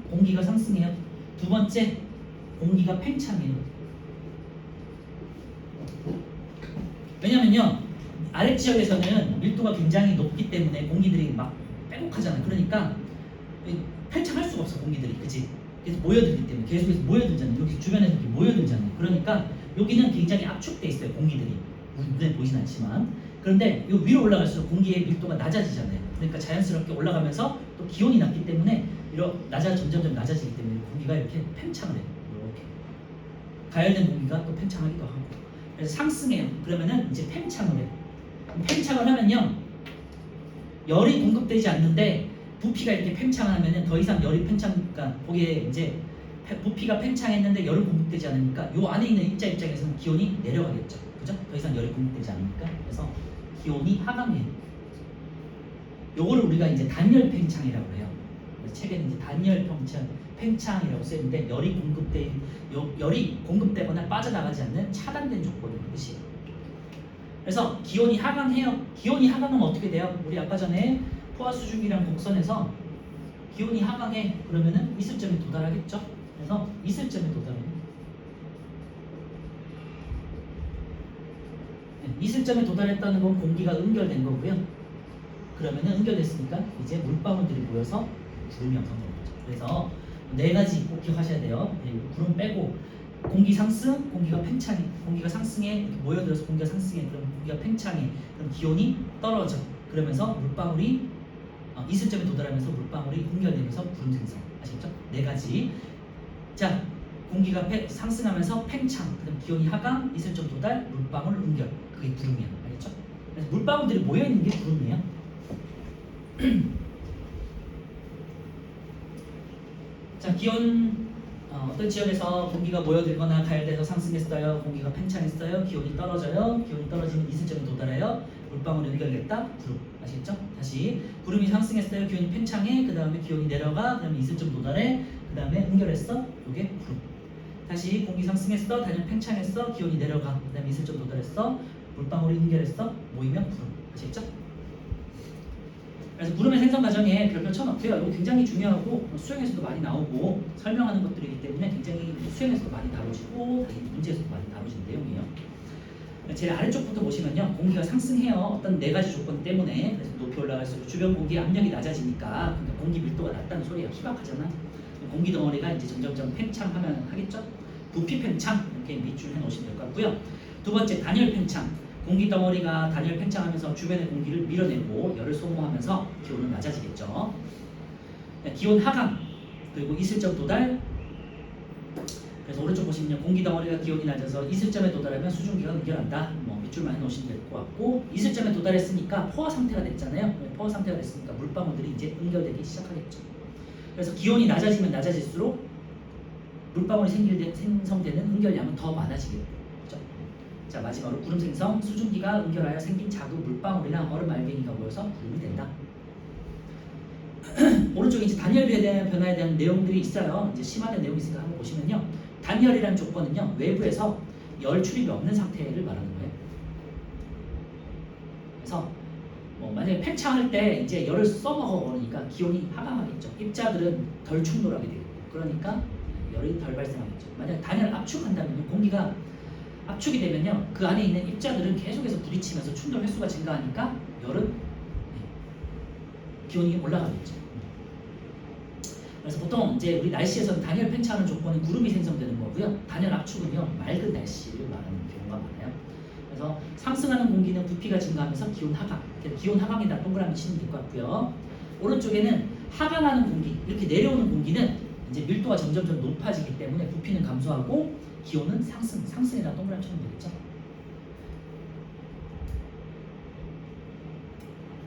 공기가 상승해요. 두 번째 공기가 팽창해요. 왜냐면요 아래 지역에서는 밀도가 굉장히 높기 때문에 공기들이 막 빼곡하잖아요. 그러니까 팽창할 수가 없어 공기들이, 그치? 그래서 모여들기 때문에 계속해서 모여들잖아요. 여기 주변에서 이렇게 모여들잖아요. 그러니까 여기는 굉장히 압축돼 있어요. 공기들이 눈에 보이진 않지만. 그런데 이 위로 올라갈수록 공기의 밀도가 낮아지잖아요. 그러니까 자연스럽게 올라가면서 또 기온이 낮기 때문에 이렇게 점점점 낮아지기 때문에 공기가 이렇게 팽창을 해요. 이렇게 가열된 공기가 또 팽창하기도 하고. 그래서 상승해요. 그러면은 이제 팽창을 해요. 팽창을 하면요 열이 공급되지 않는데 부피가 이렇게 팽창하면은 더 이상 열이 그러니까 거기에 이제 부피가 팽창했는데 열은 공급되지 않으니까 요 안에 있는 입장에서는 기온이 내려가겠죠. 그죠? 더 이상 열이 공급되지 않으니까. 그래서 기온이 하강해요. 요거를 우리가 이제 단열 팽창이라고 해요. 책에는 이제 단열 팽창이라고 쓰였는데 열이 공급되거나 빠져나가지 않는 차단된 조건의 뜻이에요. 그래서 기온이 하강해요. 기온이 하강하면 어떻게 돼요? 우리 아까 전에 포화 수증기랑 곡선에서 기온이 하강해. 그러면은 이슬점에 도달하겠죠. 그래서 이슬점에 도달해요. 이슬점에 도달했다는 건 공기가 응결된 거고요. 그러면은 응결됐으니까 이제 물방울들이 모여서 구름이 형성되는 거죠. 그래서 네 가지 꼭 기억하셔야 돼요. 구름 빼고 공기 상승, 공기가 팽창해, 공기가 상승해, 이렇게 모여들어서 공기가 상승해, 그럼 공기가 팽창해, 그럼 기온이 떨어져. 그러면서 물방울이 이슬점에 도달하면서 물방울이 응결되면서 구름 생성. 아시겠죠? 네 가지. 자, 공기가 상승하면서 팽창, 그다음 기온이 하강, 이슬점 도달, 물방울 응결. 그게 구름이야. 알겠죠? 그래서 물방울들이 모여 있는 게 구름이에요. 자, 기온 어떤 어떤 지역에서 공기가 모여들거나 가열돼서 상승했어요. 공기가 팽창했어요. 기온이 떨어져요. 기온이 떨어지면 이슬점에 도달해요. 물방울이 연결됐다. 구름. 아시겠죠? 다시 구름이 상승했어요. 기온이 팽창해. 그 다음에 기온이 내려가. 그 다음에 이슬점 도달해. 그 다음에 응결했어. 이게 구름. 다시 공기 상승했어. 단연 팽창했어. 기온이 내려가. 그 다음에 이슬점 도달했어. 물방울이 응결했어. 모이면 구름. 아시겠죠? 그래서 구름의 생성 과정에 별표 쳐넣고요. 이거 굉장히 중요하고 수행에서도 많이 나오고 설명하는 것들이기 때문에 굉장히 수행에서도 많이 다루시고 문제에서도 많이 다루시는 내용이에요. 제일 아래쪽부터 보시면요. 공기가 상승해요. 어떤 네 가지 조건 때문에. 그래서 높이 올라갈수록 주변 공기 압력이 낮아지니까 공기 밀도가 낮다는 소리예요. 희박하잖아. 공기 덩어리가 이제 점점점 팽창하면 하겠죠. 부피 팽창 이렇게 밑줄 해놓으시면 될 것 같고요. 두 번째 단열 팽창. 공기 덩어리가 단열 팽창하면서 주변의 공기를 밀어내고 열을 소모하면서 기온은 낮아지겠죠. 기온 하강 그리고 이슬점 도달. 그래서 오른쪽 보시면 공기 덩어리가 기온이 낮아서 이슬점에 도달하면 수증기가 응결한다. 밑줄만 해놓으시면 될 것 같고 이슬점에 도달했으니까 포화 상태가 됐잖아요. 포화 상태가 됐으니까 물방울들이 이제 응결되기 시작하겠죠. 그래서 기온이 낮아지면 낮아질수록 물방울이 생성되는 응결량은 더 많아지겠죠. 자, 마지막으로 구름 생성, 수증기가 응결하여 생긴 작은 물방울이나 얼음 알갱이가 모여서 구름이 된다. 오른쪽에 이제 단열에 대한 변화에 대한 내용들이 있어요. 이제 심화된 내용이 있으니까 한번 보시면요. 단열이라는 조건은요, 외부에서 열 출입이 없는 상태를 말하는 거예요. 그래서 만약에 팽창할 때 이제 열을 써먹어 버리니까 기온이 하강하겠죠. 입자들은 덜 충돌하게 되겠고, 그러니까 열이 덜 발생하겠죠. 만약 단열 압축한다면 공기가 압축이 되면요, 그 안에 있는 입자들은 계속해서 부딪히면서 충돌 횟수가 증가하니까 열은 기온이 올라가겠죠. 그래서 보통 이제 우리 날씨에서는 단열 팽창하는 조건은 구름이 생성되는 거고요. 단열 압축은요, 맑은 날씨를 말하는 경우가 많아요. 그래서 상승하는 공기는 부피가 증가하면서 기온 하강. 기온 하강에다 동그라미 치면 될 것 같고요. 오른쪽에는 하강하는 공기, 이렇게 내려오는 공기는 이제 밀도가 점점 높아지기 때문에 부피는 감소하고 기온은 상승에다 동그라미 치면 되겠죠.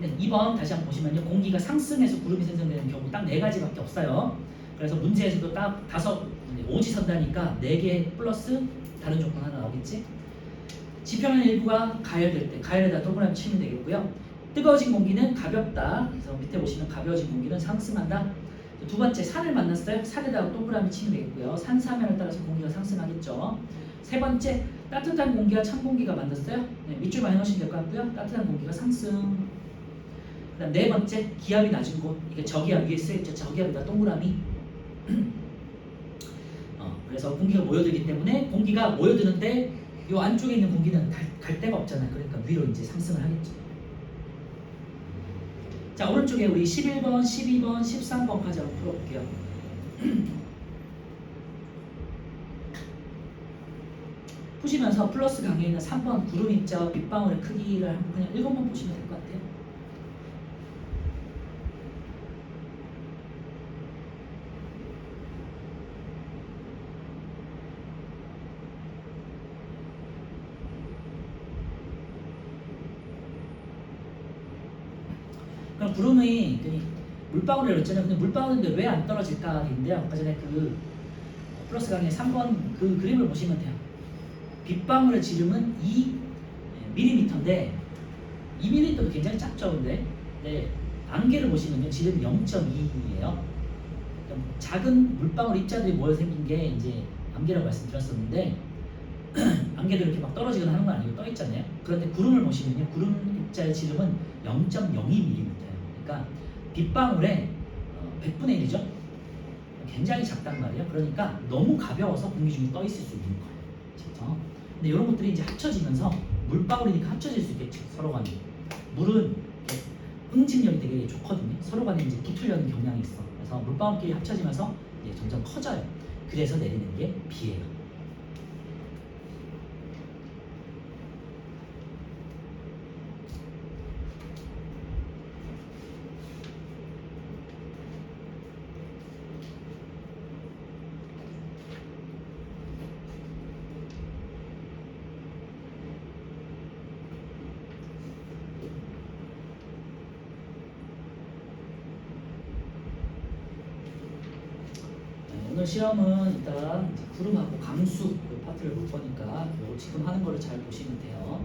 네, 2번 다시 한번 보시면요. 공기가 상승해서 구름이 생성되는 경우 딱 4가지밖에 없어요. 그래서 문제에서도 딱 오지선다니까 4개 플러스 다른 조건 하나 나오겠지. 지표면 일부가 가열될 때 가열에다 동그라미 치면 되겠고요. 뜨거워진 공기는 가볍다. 그래서 밑에 보시면 가벼워진 공기는 상승한다. 두 번째, 산을 만났어요. 산에다가 동그라미 치면 되겠고요. 산 사면을 따라서 공기가 상승하겠죠. 세 번째, 따뜻한 공기와 찬 공기가 만났어요. 네, 밑줄만 해놓으시면 될 것 같고요. 따뜻한 공기가 상승. 그다음 네 번째, 기압이 낮은 곳. 이게 저기압 위에 쓰여있죠. 저기압에다 동그라미. 그래서 공기가 모여들기 때문에 공기가 모여드는데 이 안쪽에 있는 공기는 갈 데가 없잖아요. 그러니까 위로 이제 상승을 하겠죠. 자, 오른쪽에 우리 11번, 12번, 13번까지 한번 풀어볼게요. 푸시면서 플러스 강에 있는 3번 구름 입자와 빗방울의 크기를 한번 그냥 읽어만 보시면 될 것 같아요. 그럼 구름의 물방울을 열었잖아요. 근데 물방울인데 왜 안 떨어질까인데요. 아까 전에 그 플러스 강의 3번 그 그림을 보시면 돼요. 빗방울의 지름은 2mm인데 2mm도 굉장히 작죠. 근데 네, 안개를 보시면요. 지름이 0.2예요. 작은 물방울 입자들이 모여 생긴 게 이제 안개라고 말씀드렸었는데 안개도 이렇게 막 떨어지거나 하는 건 아니고 떠 있잖아요. 그런데 구름을 보시면요. 구름 입자의 지름은 0.02mm예요. 그러니까 빗방울의 100분의 1이죠. 굉장히 작단 말이에요. 그러니까 너무 가벼워서 공기 중에 떠 있을 수 있는 거예요. 그렇죠? 근데 이런 것들이 이제 합쳐지면서 물방울이니까 합쳐질 수 있겠죠. 서로 간에. 물은 응집력이 되게 좋거든요. 서로 간에 이제 붙으려는 경향이 있어. 그래서 물방울끼리 합쳐지면서 이제 점점 커져요. 그래서 내리는 게 비예요. 오늘 시험은 일단 이제 구름하고 강수 그 파트를 볼 거니까 요 지금 하는 거를 잘 보시면 돼요.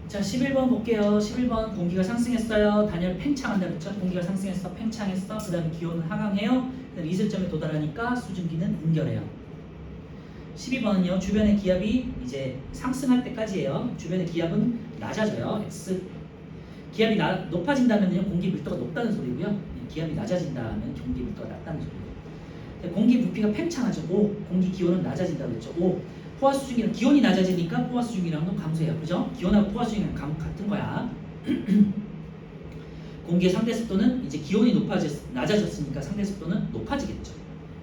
자, 11번 볼게요. 11번 공기가 상승했어요. 단열 팽창한다 그랬죠? 공기가 상승했어, 팽창했어. 그 다음에 기온은 하강해요. 그다음에 이슬점에 도달하니까 수증기는 응결해요. 12번은요. 주변의 기압이 이제 상승할 때까지예요. 주변의 기압은 낮아져요. X. 기압이 높아진다면요. 공기 밀도가 높다는 소리고요. 기압이 낮아진다면 공기 밀도가 낮다는 소리예요. 공기 부피가 팽창하죠. O. 공기 기온은 낮아진다고 했죠. O. 포화 수증기는 기온이 낮아지니까 포화 수증기랑도 감소해요. 그죠? 기온하고 포화 수증기랑 같은 거야. 공기의 상대 습도는 이제 기온이 낮아졌으니까 상대 습도는 높아지겠죠.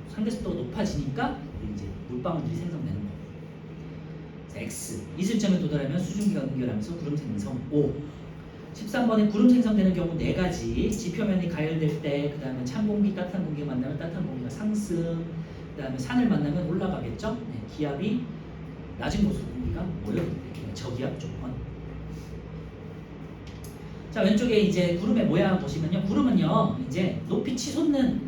상대 습도가 높아지니까 이제 물방울들이 생성되는 거예요. X. 이슬점에 도달하면 수증기가 응결하면서 구름 생성. O. 13번에 구름 생성되는 경우 4가지. 지표면이 가열될 때, 그 다음에 찬 공기, 따뜻한 공기 만나면 따뜻한 공기가 상승, 그 다음에 산을 만나면 올라가겠죠. 네, 기압이 낮은 곳으로 공기가 모여 저기압 조건. 자, 왼쪽에 이제 구름의 모양 보시면요. 구름은요, 이제 높이 치솟는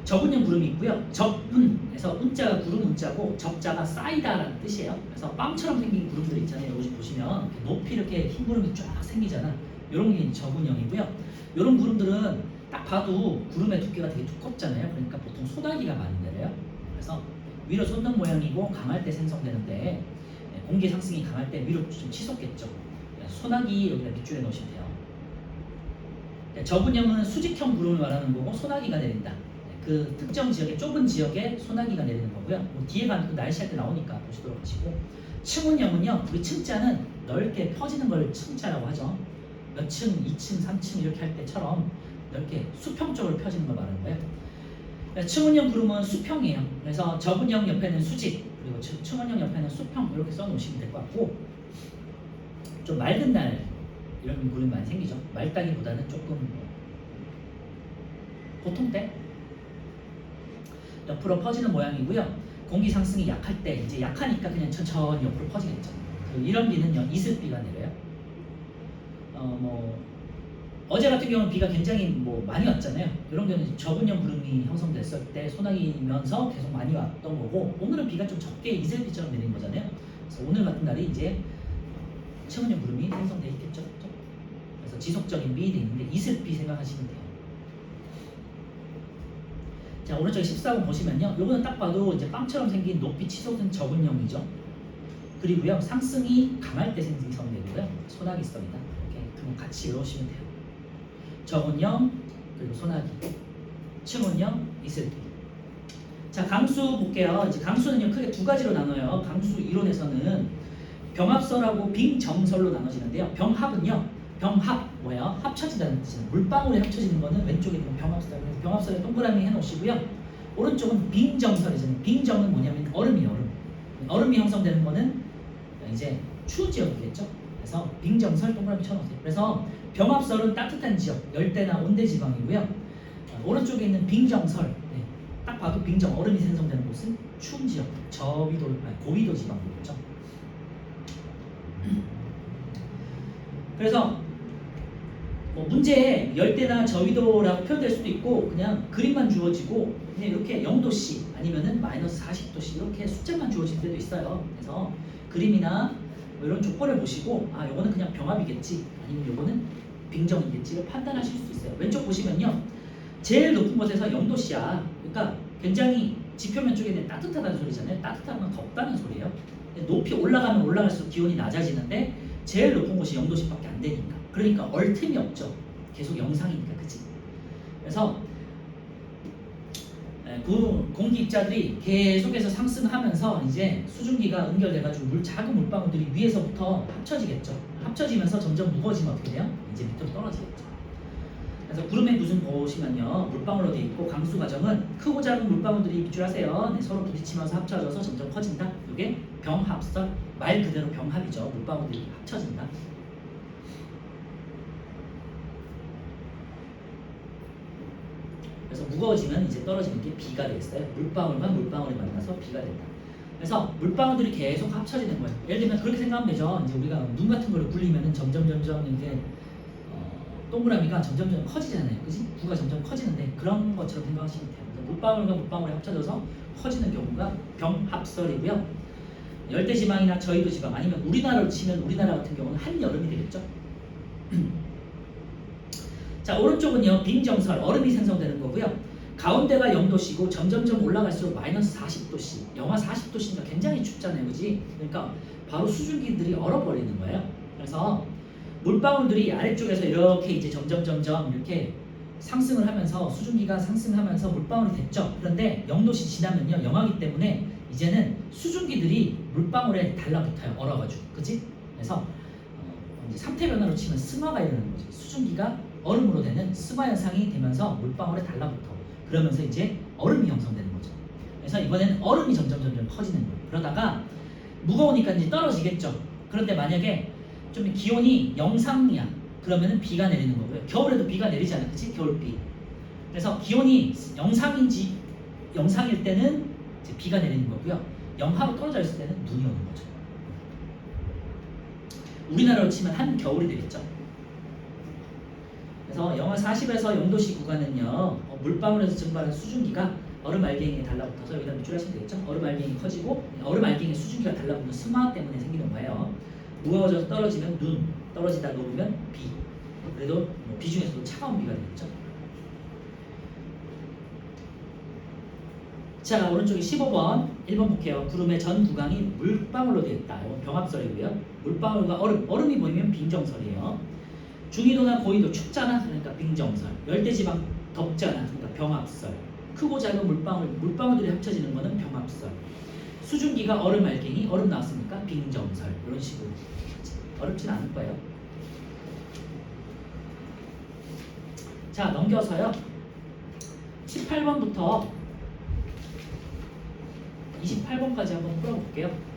적은형 구름이 있고요. 적운에서 운자가 구름 운자고 적자가 쌓이다라는 뜻이에요. 그래서 빵처럼 생긴 구름들 있잖아요. 여기 보시면 높이 이렇게 흰 구름이 쫙 생기잖아. 이런 게 적은형이고요. 이런 구름들은 딱 봐도 구름의 두께가 되게 두껍잖아요. 그러니까 보통 소나기가 많이 내려요. 그래서 위로 솟는 모양이고 강할 때 생성되는데 공기 상승이 강할 때 위로 좀 치솟겠죠. 소나기 여기다 밑줄에 놓으시면 돼요. 적은형은 수직형 구름을 말하는 거고 소나기가 내린다. 그 특정 지역의 좁은 지역에 소나기가 내리는 거고요. 뒤에 가면 또 날씨할 때 나오니까 보시도록 하시고, 층운형은요, 우리 층자는 넓게 퍼지는 걸 층자라고 하죠. 몇 층, 2층, 3층 이렇게 할 때처럼 넓게 수평적으로 펴지는 걸 말하는 거예요. 층운형 구름은 수평이에요. 그래서 적운형 옆에는 수직, 그리고 층운형 옆에는 수평 이렇게 써놓으시면 될 것 같고, 좀 맑은 날 이런 구름이 많이 생기죠. 맑다기보다는 조금 보통 때 옆으로 퍼지는 모양이고요. 공기 상승이 약할 때 이제 약하니까 그냥 천천히 옆으로 퍼지겠죠. 이런 비는요 이슬비가 내려요. 어제 같은 경우는 비가 굉장히 많이 왔잖아요. 이런 경우는 적은형 구름이 형성됐을 때 소나기면서 계속 많이 왔던 거고, 오늘은 비가 좀 적게 이슬비처럼 내리는 거잖아요. 그래서 오늘 같은 날이 이제 층운형 구름이 형성돼 있겠죠. 그래서 지속적인 비 있는데 이슬비 생각하시면 돼요. 자, 오른쪽에 14번 보시면요. 요거는 딱 봐도 이제 빵처럼 생긴 높이 치솟은 적은형이죠. 그리고요, 상승이 강할 때 생성되고요. 소나기성이다. 이렇게 그럼 같이 외우시면 돼요. 적은형, 그리고 소나기, 층운형, 이슬비. 자, 강수 볼게요. 이제 강수는요, 크게 2가지로 나눠요. 강수 이론에서는 병합설하고 빙정설로 나눠지는데요. 병합은요, 병합 뭐예요? 합쳐지다는 뜻이에요. 물방울이 합쳐지는 거는 왼쪽에 있는 병합설. 병합설에 동그라미 해놓으시고요. 오른쪽은 빙정설이잖아요. 빙정은 뭐냐면 얼음이에요. 얼음. 얼음이 형성되는 거는 이제 추운 지역이겠죠. 그래서 빙정설 동그라미 쳐놓으세요. 그래서 병합설은 따뜻한 지역, 열대나 온대 지방이고요. 오른쪽에 있는 빙정설, 네, 딱 봐도 빙정, 얼음이 생성되는 곳은 추운 지역, 고위도 지방이겠죠. 그래서 문제에 열대나 저위도라고 표현될 수도 있고, 그냥 그림만 주어지고 그냥 이렇게 0도씨 아니면은 마이너스 40도씨 이렇게 숫자만 주어질 때도 있어요. 그래서 그림이나 이런 조건을 보시고 요거는 그냥 병합이겠지 아니면 요거는 빙정이겠지를 판단하실 수 있어요. 왼쪽 보시면요, 제일 높은 곳에서 0도씨야. 그러니까 굉장히 지표면 쪽에는 따뜻하다는 소리잖아요. 따뜻한 건 덥다는 소리예요. 높이 올라가면 올라갈수록 기온이 낮아지는데 제일 높은 곳이 0도씨밖에 안 되니까, 그러니까 얼틈이 없죠. 계속 영상이니까, 그치? 그래서 공기 입자들이 계속해서 상승하면서 이제 수증기가 응결돼가지고 작은 물방울들이 위에서부터 합쳐지겠죠. 합쳐지면서 점점 무거워지면 어떻게 돼요? 이제 밑으로 떨어지겠죠. 그래서 구름의 붓은 보시면요 물방울로 되어 있고 강수 과정은 크고 작은 물방울들이 입출하세요. 네, 서로 부딪히면서 합쳐져서 점점 커진다. 이게 병합설, 말 그대로 병합이죠. 물방울들이 합쳐진다. 그래서 무거워지면 이제 떨어지는 게 비가 되겠어요. 물방울과 물방울이 만나서 비가 된다. 그래서 물방울들이 계속 합쳐지는 거예요. 예를 들면 그렇게 생각하면 되죠. 이제 우리가 눈 같은 걸 굴리면은 점점 이게 동그라미가 점점 커지잖아요. 그지? 구가 점점 커지는데 그런 것처럼 생각하시면 돼요. 물방울과 물방울이 합쳐져서 커지는 경우가 병합설이고요. 열대지방이나 저희도지방 아니면 우리나라로 치면 우리나라 같은 경우는 한여름이 되겠죠. 자, 오른쪽은요 빙정설, 얼음이 생성되는 거고요. 가운데가 0도씨고 점점점 올라갈수록 마이너스 40도씨, 영하 40도씨니까 굉장히 춥잖아요, 그지? 그러니까 바로 수증기들이 얼어버리는 거예요. 그래서 물방울들이 아래쪽에서 이렇게 이제 점점 이렇게 상승을 하면서 수증기가 상승하면서 물방울이 됐죠. 그런데 0도씨 지나면요 영하기 때문에 이제는 수증기들이 물방울에 달라붙어요. 얼어가지고, 그지? 그래서 이제 상태 변화로 치면 승화가 일어나는 거죠. 수증기가 얼음으로 되는 승화 현상이 되면서 물방울에 달라붙어. 그러면서 이제 얼음이 형성되는 거죠. 그래서 이번에는 얼음이 점점 커지는 거예요. 그러다가 무거우니까 이제 떨어지겠죠. 그런데 만약에 좀 기온이 영상이야. 그러면은 비가 내리는 거고요. 겨울에도 비가 내리잖아요. 그치? 겨울비. 그래서 기온이 영상일 때는 이제 비가 내리는 거고요. 영하로 떨어져 있을 때는 눈이 오는 거죠. 우리나라로 치면 한겨울이 되겠죠. 그래서 영하 40에서 0도씨 구간은요 물방울에서 증발한 수증기가 얼음 알갱이에 달라붙어서 여기다 밑줄하시면 되겠죠. 얼음 알갱이 커지고 얼음 알갱이 수증기가 달라붙는 승화 때문에 생기는 거예요. 무거워져서 떨어지면 눈, 떨어지다 녹으면 비. 그래도 비 중에서도 차가운 비가 되겠죠. 자, 오른쪽에 15번 1번 볼게요. 구름의 전 구강이 물방울로 되어 있다. 이건 병합설이고요. 물방울과 얼음이 보이면 빙정설이에요. 중위도나 고위도 춥잖아. 그러니까 빙정설. 열대지방 덥잖아. 그러니까 병합설. 크고 작은 물방울들이 합쳐지는 거는 병합설. 수증기가 얼음 알갱이, 얼음 나왔으니까 빙정설. 이런 식으로. 어렵진 않을 거예요. 자, 넘겨서요. 18번부터 28번까지 한번 풀어볼게요.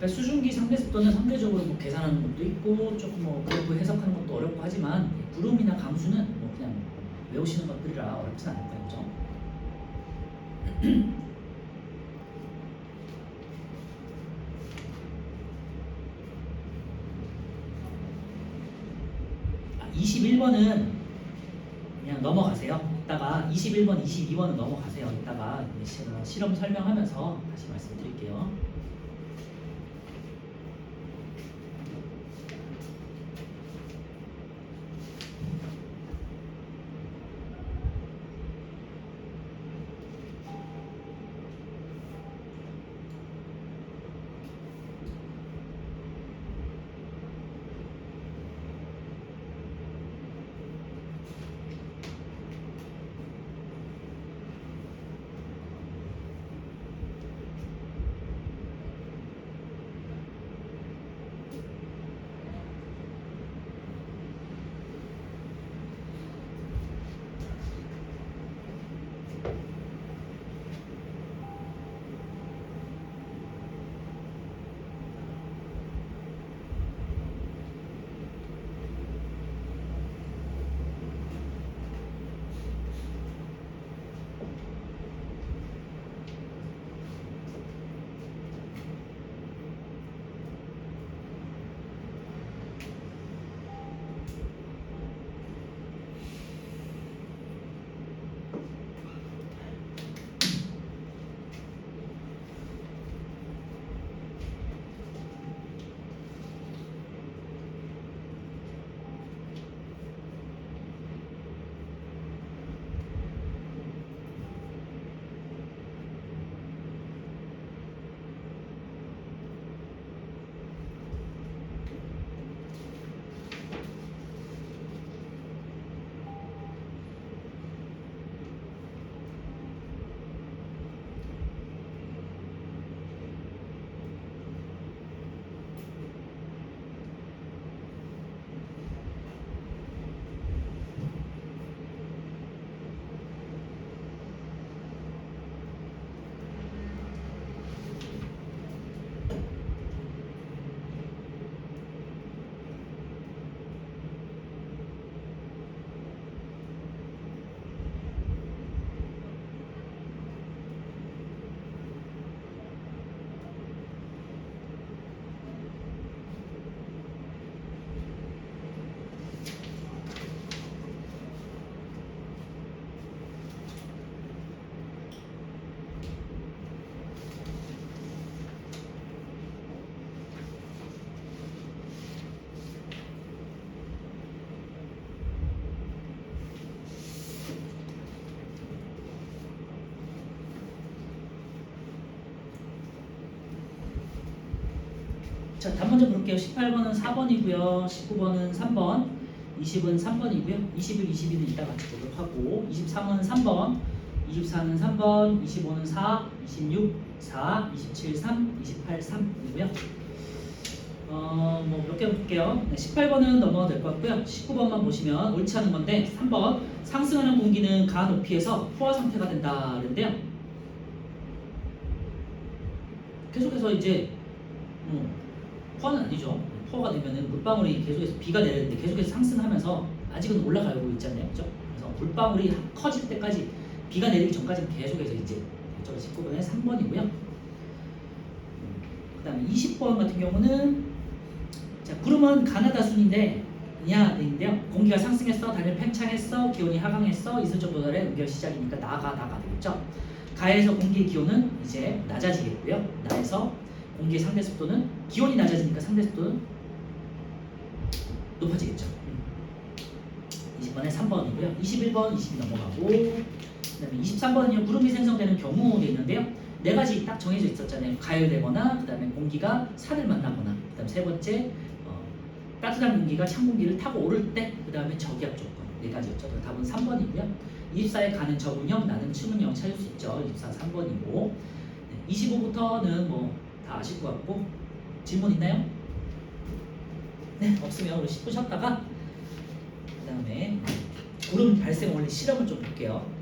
수증기 상대습도는 상대적으로 뭐 계산하는 것도 있고 조금 뭐 그래프 해석하는 것도 어렵고 하지만 구름이나 강수는 뭐 그냥 외우시는 것들이라 어렵진 않을 거예요, 그죠? 21번은 그냥 넘어가세요. 이따가 21번, 22번은 넘어가세요. 이따가 실험 설명하면서 다시 말씀드릴게요. 자, 답 먼저 볼게요. 18번은 4번이고요. 19번은 3번, 20은 3번이고요. 21, 22는 이따 같이 보도록 하고 23은 3번, 24는 3번, 25는 4, 26, 4, 27, 3, 28, 3이고요. 뭐 몇 개 볼게요. 네, 18번은 넘어가도 될 것 같고요. 19번만 보시면 옳지 않은 건데 3번 상승하는 공기는 가 높이에서 포화 상태가 된다 그랬는데요. 계속해서 이제 포화는 아니죠. 포화가 되면은 물방울이 계속해서 비가 내리는데 계속해서 상승하면서 아직은 올라가고 있잖아요, 그죠? 그래서 물방울이 커질 때까지 비가 내리기 전까지는 계속해서 이제 저거 19번에 3번이고요. 그다음에 20번 같은 경우는 자, 구름은 가나다순인데 인데요. 공기가 상승했어, 달면 팽창했어, 기온이 하강했어, 이슬적 도달의 응결 시작이니까 나가 되겠죠. 가에서 공기의 기온은 이제 낮아지겠고요. 나에서 공기의 상대 습도는 기온이 낮아지니까 상대 습도는 높아지겠죠. 20번에 3번이고요. 21번, 22 넘어가고 그다음에 23번은요. 구름이 생성되는 경우 돼 있는데요. 네 가지 딱 정해져 있었잖아요. 가열되거나 그다음에 공기가 산을 만나거나 그다음 세 번째 따뜻한 공기가 찬 공기를 타고 오를 때 그다음에 저기압 조건 네 가지였죠. 답은 3번이고요. 24에 가는 적은형, 나는 춤은형 찾을 수 있죠. 24, 3번이고 25부터는 뭐 다 아실 것 같고 질문 있나요? 네, 없으면 우리 10분 쉬었다가 그 다음에 구름 발생 원리 실험을 좀 볼게요.